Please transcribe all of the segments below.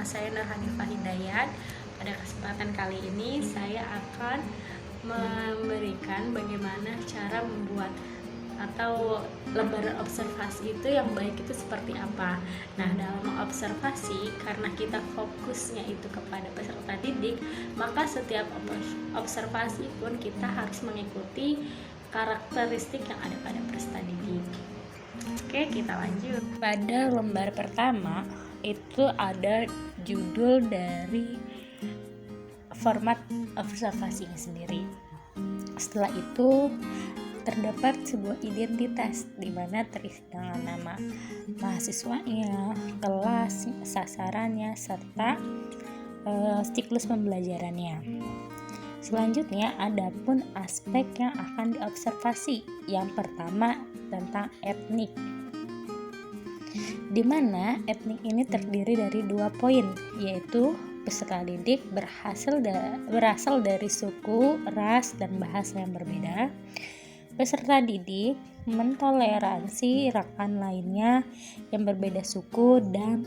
saya Nur Hanifah Hidayat. Pada kesempatan kali ini saya akan memberikan bagaimana cara membuat atau lembaran observasi itu yang baik itu seperti apa. Nah, dalam mengobservasi, karena kita fokusnya itu kepada peserta didik, maka setiap observasi pun kita harus mengikuti karakteristik yang ada pada peserta didik. Oke, kita lanjut. Pada lembar pertama itu ada judul dari format observasinya sendiri. Setelah itu terdapat sebuah identitas di mana terisi dengan nama mahasiswanya, kelas, sasarannya, serta siklus pembelajarannya. Selanjutnya ada pun aspek yang akan diobservasi. Yang pertama tentang etnik, di mana etnik ini terdiri dari 2 poin, yaitu peserta didik berasal dari suku, ras, dan bahasa yang berbeda. Peserta didik mentoleransi rekan lainnya yang berbeda suku dan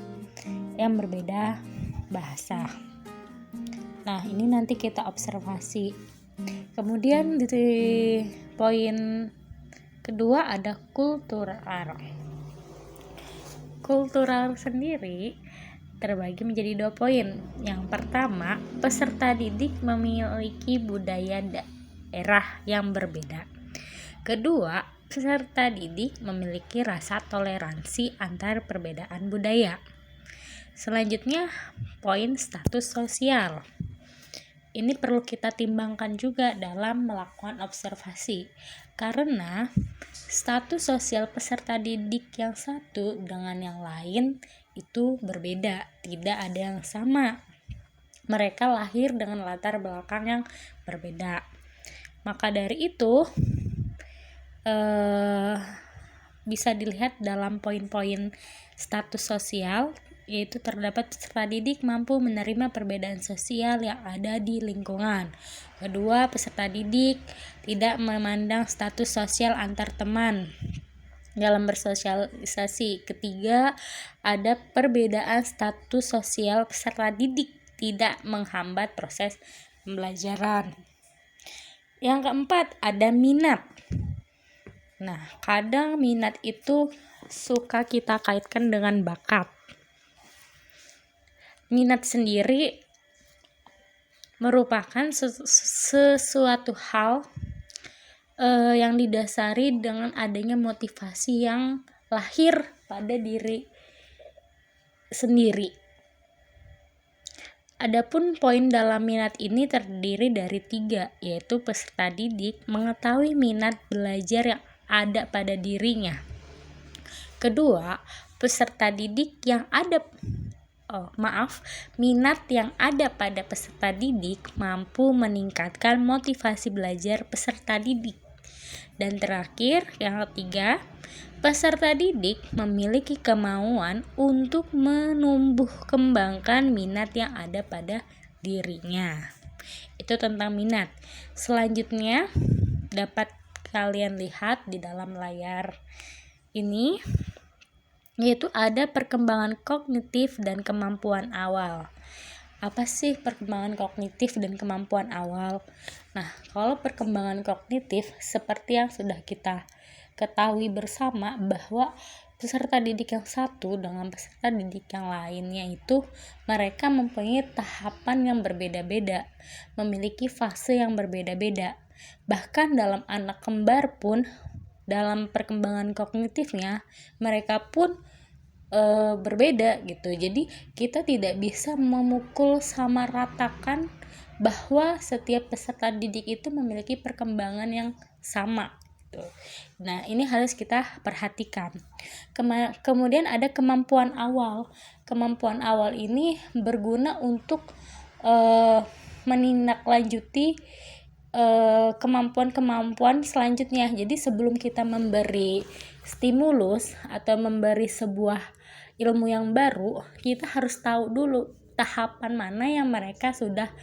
yang berbeda bahasa. Nah, ini nanti kita observasi. Kemudian di poin kedua ada kultural. Kultural sendiri terbagi menjadi 2 poin. Yang pertama, peserta didik memiliki budaya daerah yang berbeda. Kedua, peserta didik memiliki rasa toleransi antar perbedaan budaya. Selanjutnya, poin status sosial. Ini perlu kita timbangkan juga dalam melakukan observasi, karena status sosial peserta didik yang satu dengan yang lain itu berbeda, tidak ada yang sama. Mereka lahir dengan latar belakang yang berbeda. Maka dari itu bisa dilihat dalam poin-poin status sosial, yaitu terdapat peserta didik mampu menerima perbedaan sosial yang ada di lingkungan. Kedua, peserta didik tidak memandang status sosial antar teman dalam bersosialisasi. Ketiga, ada perbedaan status sosial peserta didik tidak menghambat proses pembelajaran. Yang keempat, ada minat. Nah, kadang minat itu suka kita kaitkan dengan bakat. Minat sendiri merupakan sesuatu hal yang didasari dengan adanya motivasi yang lahir pada diri sendiri. Adapun poin dalam minat ini terdiri dari 3, yaitu peserta didik mengetahui minat belajar yang ada pada dirinya. Kedua, peserta didik yang minat yang ada pada peserta didik mampu meningkatkan motivasi belajar peserta didik. Dan terakhir, yang ketiga, peserta didik memiliki kemauan untuk menumbuh kembangkan minat yang ada pada dirinya. Itu tentang minat. Selanjutnya dapat kalian lihat di dalam layar ini, yaitu ada perkembangan kognitif dan kemampuan awal. Apa sih perkembangan kognitif dan kemampuan awal? Nah, kalau perkembangan kognitif seperti yang sudah kita ketahui bersama, bahwa peserta didik yang satu dengan peserta didik yang lainnya itu mereka mempunyai tahapan yang berbeda-beda, memiliki fase yang berbeda-beda. Bahkan dalam anak kembar pun, dalam perkembangan kognitifnya mereka pun berbeda gitu. Jadi kita tidak bisa memukul sama ratakan bahwa setiap peserta didik itu memiliki perkembangan yang sama gitu. Nah, ini harus kita perhatikan. Kemudian ada kemampuan awal. Kemampuan awal ini berguna untuk menindaklanjuti kemampuan-kemampuan selanjutnya. Jadi sebelum kita memberi stimulus atau memberi sebuah ilmu yang baru, kita harus tahu dulu tahapan mana yang mereka sudah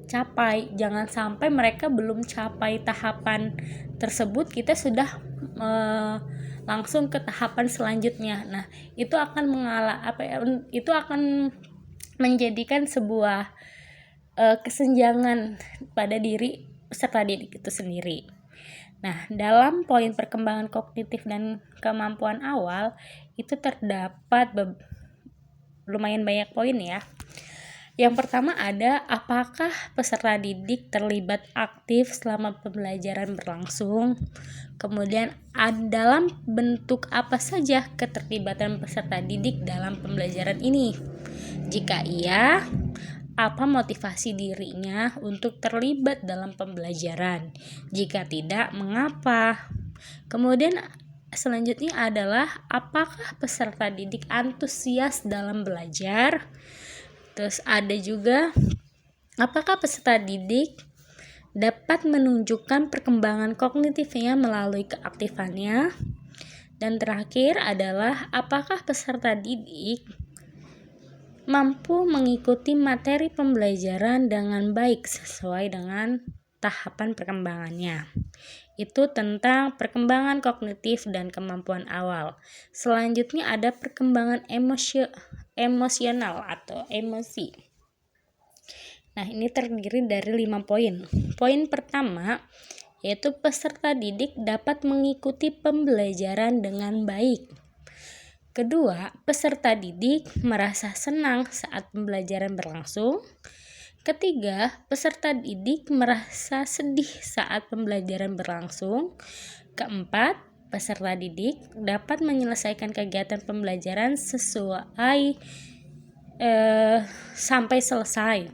capai. Jangan sampai mereka belum capai tahapan tersebut kita sudah langsung ke tahapan selanjutnya. Nah, itu akan menjadikan sebuah kesenjangan pada diri peserta didik itu sendiri. Nah, dalam poin perkembangan kognitif dan kemampuan awal itu terdapat lumayan banyak poin ya. Yang pertama ada, apakah peserta didik terlibat aktif selama pembelajaran berlangsung? Kemudian dalam bentuk apa saja keterlibatan peserta didik dalam pembelajaran ini? Jika iya, apa motivasi dirinya untuk terlibat dalam pembelajaran? Jika tidak, mengapa? Kemudian selanjutnya adalah, apakah peserta didik antusias dalam belajar? Terus ada juga, apakah peserta didik dapat menunjukkan perkembangan kognitifnya melalui keaktifannya? Dan terakhir adalah, apakah peserta didik mampu mengikuti materi pembelajaran dengan baik sesuai dengan tahapan perkembangannya? Itu tentang perkembangan kognitif dan kemampuan awal. Selanjutnya ada perkembangan emosional atau emosi. Nah, ini terdiri dari 5 poin. Poin pertama yaitu peserta didik dapat mengikuti pembelajaran dengan baik. Kedua, peserta didik merasa senang saat pembelajaran berlangsung. Ketiga, peserta didik merasa sedih saat pembelajaran berlangsung. Keempat, peserta didik dapat menyelesaikan kegiatan pembelajaran sesuai sampai selesai.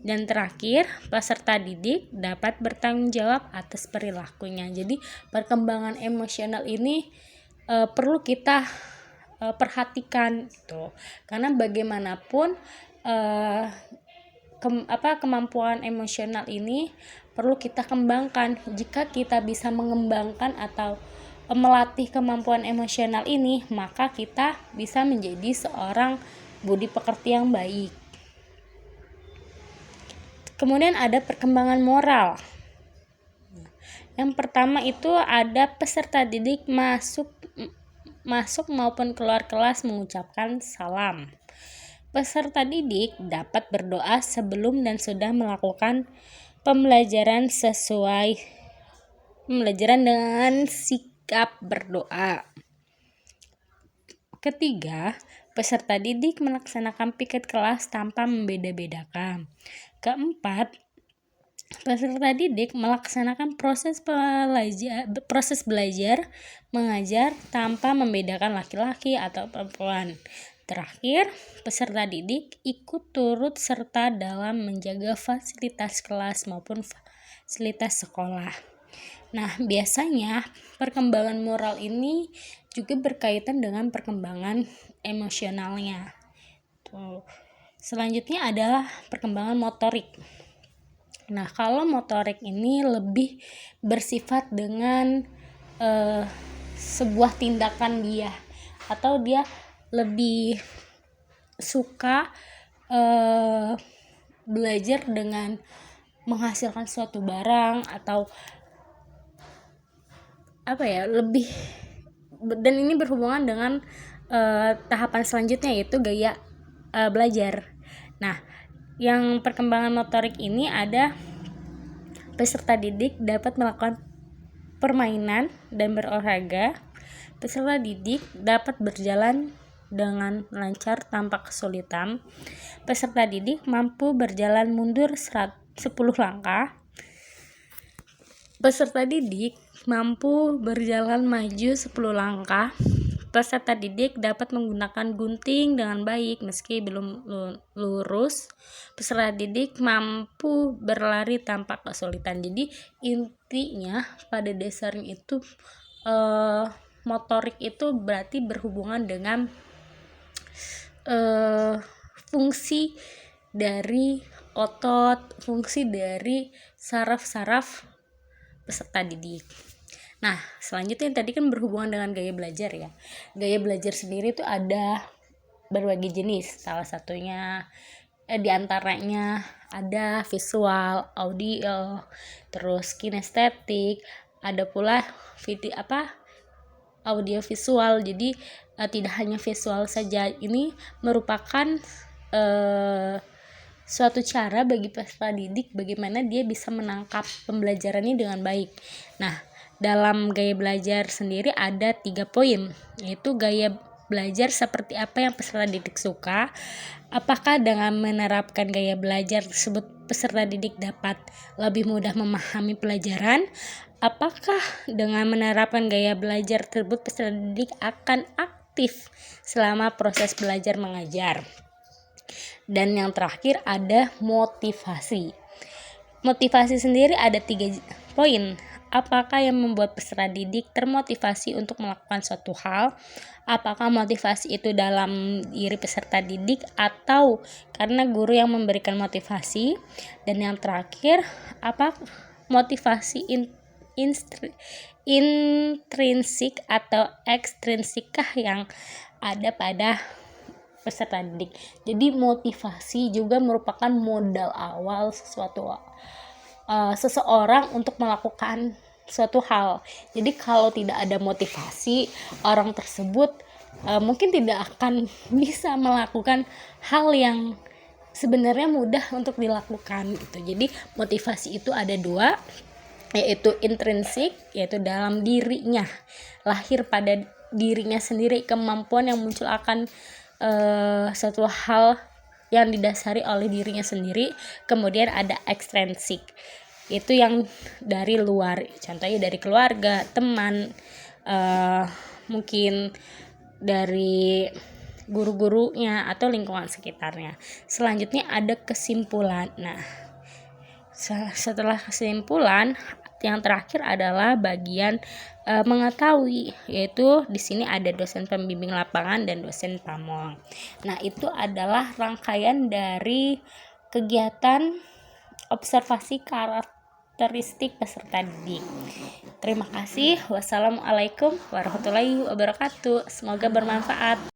Dan terakhir, peserta didik dapat bertanggung jawab atas perilakunya. Jadi perkembangan emosional ini perlu kita perhatikan gitu. Karena bagaimanapun kemampuan emosional ini perlu kita kembangkan. Jika kita bisa mengembangkan atau melatih kemampuan emosional ini, maka kita bisa menjadi seorang budi pekerti yang baik. Kemudian ada perkembangan moral. Yang pertama itu ada peserta didik masuk maupun keluar kelas mengucapkan salam. Peserta didik dapat berdoa sebelum dan sudah melakukan pembelajaran dengan sikap berdoa. Ketiga, peserta didik melaksanakan piket kelas tanpa membeda-bedakan. Keempat, peserta didik melaksanakan proses belajar mengajar tanpa membedakan laki-laki atau perempuan. Terakhir, peserta didik ikut turut serta dalam menjaga fasilitas kelas maupun fasilitas sekolah. Nah, biasanya perkembangan moral ini juga berkaitan dengan perkembangan emosionalnya. Selanjutnya adalah perkembangan motorik. Nah, kalau motorik ini lebih bersifat dengan sebuah tindakan dia, atau dia lebih suka belajar dengan menghasilkan suatu barang atau lebih, dan ini berhubungan dengan tahapan selanjutnya yaitu gaya belajar. Nah, yang perkembangan motorik ini ada peserta didik dapat melakukan permainan dan berolahraga. Peserta didik dapat berjalan dengan lancar tanpa kesulitan. Peserta didik mampu berjalan mundur 10 langkah. Peserta didik mampu berjalan maju 10 langkah. Peserta didik dapat menggunakan gunting dengan baik meski belum lurus. Peserta didik mampu berlari tanpa kesulitan. Jadi intinya pada dasarnya itu motorik itu berarti berhubungan dengan fungsi dari otot, fungsi dari saraf-saraf peserta didik. Nah, selanjutnya yang tadi kan berhubungan dengan gaya belajar ya. Gaya belajar sendiri itu ada berbagai jenis. Salah satunya diantaranya ada visual, audio, terus kinestetik, ada pula audio visual. Jadi tidak hanya visual saja, ini merupakan suatu cara bagi peserta didik bagaimana dia bisa menangkap pembelajarannya dengan baik. Nah, dalam gaya belajar sendiri ada 3 poin, yaitu gaya belajar seperti apa yang peserta didik suka, apakah dengan menerapkan gaya belajar tersebut peserta didik dapat lebih mudah memahami pelajaran, apakah dengan menerapkan gaya belajar tersebut peserta didik akan aktif selama proses belajar mengajar. Dan yang terakhir ada motivasi. Motivasi sendiri ada 3 poin. Apakah yang membuat peserta didik termotivasi untuk melakukan suatu hal? Apakah motivasi itu dalam diri peserta didik atau karena guru yang memberikan motivasi? Dan yang terakhir, apa motivasi intrinsik atau ekstrinsikkah yang ada pada peserta didik. Jadi motivasi juga merupakan modal awal seseorang untuk melakukan suatu hal. Jadi kalau tidak ada motivasi, orang tersebut mungkin tidak akan bisa melakukan hal yang sebenarnya mudah untuk dilakukan gitu. Jadi motivasi itu ada 2, yaitu intrinsik, yaitu dalam dirinya, lahir pada dirinya sendiri, kemampuan yang muncul akan suatu hal yang didasari oleh dirinya sendiri. Kemudian ada ekstrinsik, itu yang dari luar, contohnya dari keluarga, teman, mungkin dari guru-gurunya atau lingkungan sekitarnya. Selanjutnya ada kesimpulan. Nah, setelah kesimpulan, yang terakhir adalah bagian mengetahui, yaitu di sini ada dosen pembimbing lapangan dan dosen pamong. Nah, itu adalah rangkaian dari kegiatan observasi karakteristik peserta didik. Terima kasih. Wassalamualaikum warahmatullahi wabarakatuh. Semoga bermanfaat.